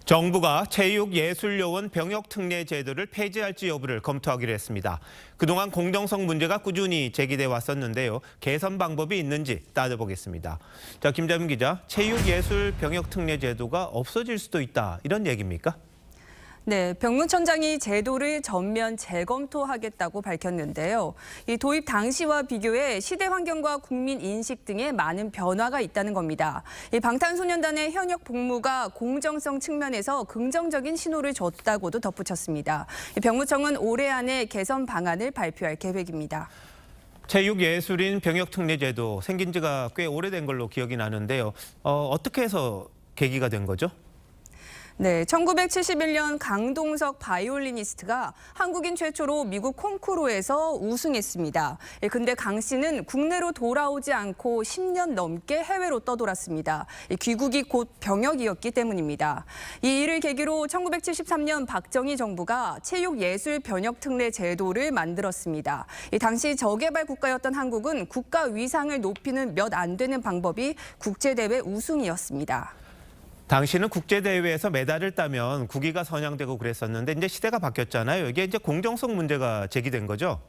정부가 체육예술요원 병역특례 제도를 폐지할지 여부를 검토하기로 했습니다. 그동안 공정성 문제가 꾸준히 제기돼 왔었는데요. 개선 방법이 있는지 따져보겠습니다. 자, 김자민 기자, 체육예술 병역특례 제도가 없어질 수도 있다, 이런 얘기입니까? 네, 병무청장이 제도를 전면 재검토하겠다고 밝혔는데요. 이 도입 당시와 비교해 시대 환경과 국민 인식 등에 많은 변화가 있다는 겁니다. 이 방탄소년단의 현역 복무가 공정성 측면에서 긍정적인 신호를 줬다고도 덧붙였습니다. 병무청은 올해 안에 개선 방안을 발표할 계획입니다. 체육예술인 병역특례 제도 생긴 지가 꽤 오래된 걸로 기억이 나는데요. 어떻게 해서 계기가 된 거죠? 네, 1971년 강동석 바이올리니스트가 한국인 최초로 미국 콩쿠르에서 우승했습니다. 근데 강 씨는 국내로 돌아오지 않고 10년 넘게 해외로 떠돌았습니다. 귀국이 곧 병역이었기 때문입니다. 이 일을 계기로 1973년 박정희 정부가 체육예술 병역특례 제도를 만들었습니다. 당시 저개발 국가였던 한국은 국가 위상을 높이는 몇 안 되는 방법이 국제대회 우승이었습니다. 당시는 국제대회에서 메달을 따면 국위가 선양되고 그랬었는데 이제 시대가 바뀌었잖아요. 이게 이제 공정성 문제가 제기된 거죠?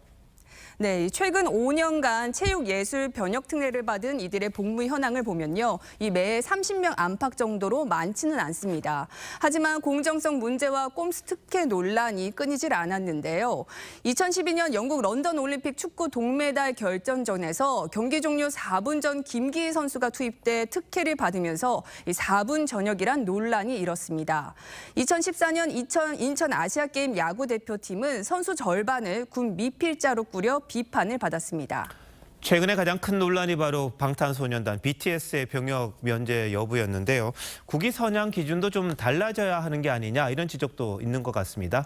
네, 최근 5년간 체육예술 병역특례를 받은 이들의 복무 현황을 보면요. 이 매 30명 안팎 정도로 많지는 않습니다. 하지만 공정성 문제와 꼼수 특혜 논란이 끊이질 않았는데요. 2012년 영국 런던 올림픽 축구 동메달 결전전에서 경기 종료 4분 전 김기희 선수가 투입돼 특혜를 받으면서 이 4분 전역이란 논란이 일었습니다. 2014년 인천 아시아게임 야구 대표팀은 선수 절반을 군 미필자로 꾸려 비판을 받았습니다. 최근에 가장 큰 논란이 바로 방탄소년단 BTS의 병역 면제 여부였는데요. 국위 선양 기준도 좀 달라져야 하는 게 아니냐, 이런 지적도 있는 것 같습니다.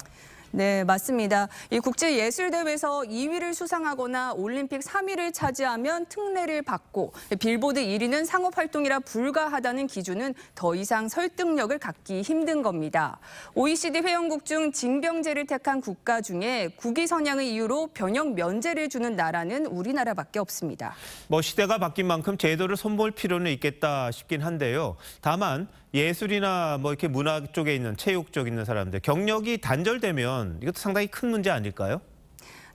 네, 맞습니다. 이 국제예술대회에서 2위를 수상하거나 올림픽 3위를 차지하면 특례를 받고 빌보드 1위는 상업활동이라 불가하다는 기준은 더 이상 설득력을 갖기 힘든 겁니다. OECD 회원국 중 징병제를 택한 국가 중에 국위 선양의 이유로 병역 면제를 주는 나라는 우리나라밖에 없습니다. 시대가 바뀐 만큼 제도를 손볼 필요는 있겠다 싶긴 한데요. 다만 예술이나 이렇게 문화 쪽에 있는, 체육 쪽에 있는 사람들 경력이 단절되면 이것도 상당히 큰 문제 아닐까요?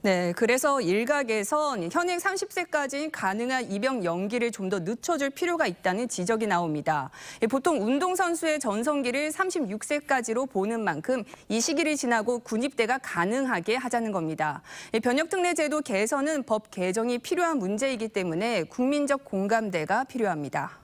네, 그래서 일각에선 현행 30세까지 가능한 입영 연기를 좀 더 늦춰줄 필요가 있다는 지적이 나옵니다. 보통 운동선수의 전성기를 36세까지로 보는 만큼 이 시기를 지나고 군입대가 가능하게 하자는 겁니다. 병역특례 제도 개선은 법 개정이 필요한 문제이기 때문에 국민적 공감대가 필요합니다.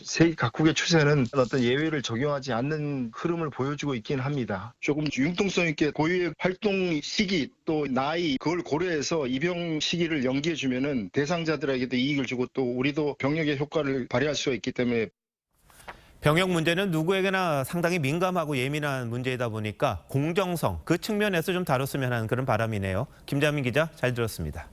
세계 각국의 추세는 어떤 예외를 적용하지 않는 흐름을 보여주고 있긴 합니다. 조금 융통성 있게 고유의 활동 시기 또 나이 그걸 고려해서 입영 시기를 연기해주면은 대상자들에게도 이익을 주고 또 우리도 병역의 효과를 발휘할 수가 있기 때문에 병역 문제는 누구에게나 상당히 민감하고 예민한 문제이다 보니까 공정성, 그 측면에서 좀 다뤘으면 하는 그런 바람이네요. 김자민 기자, 잘 들었습니다.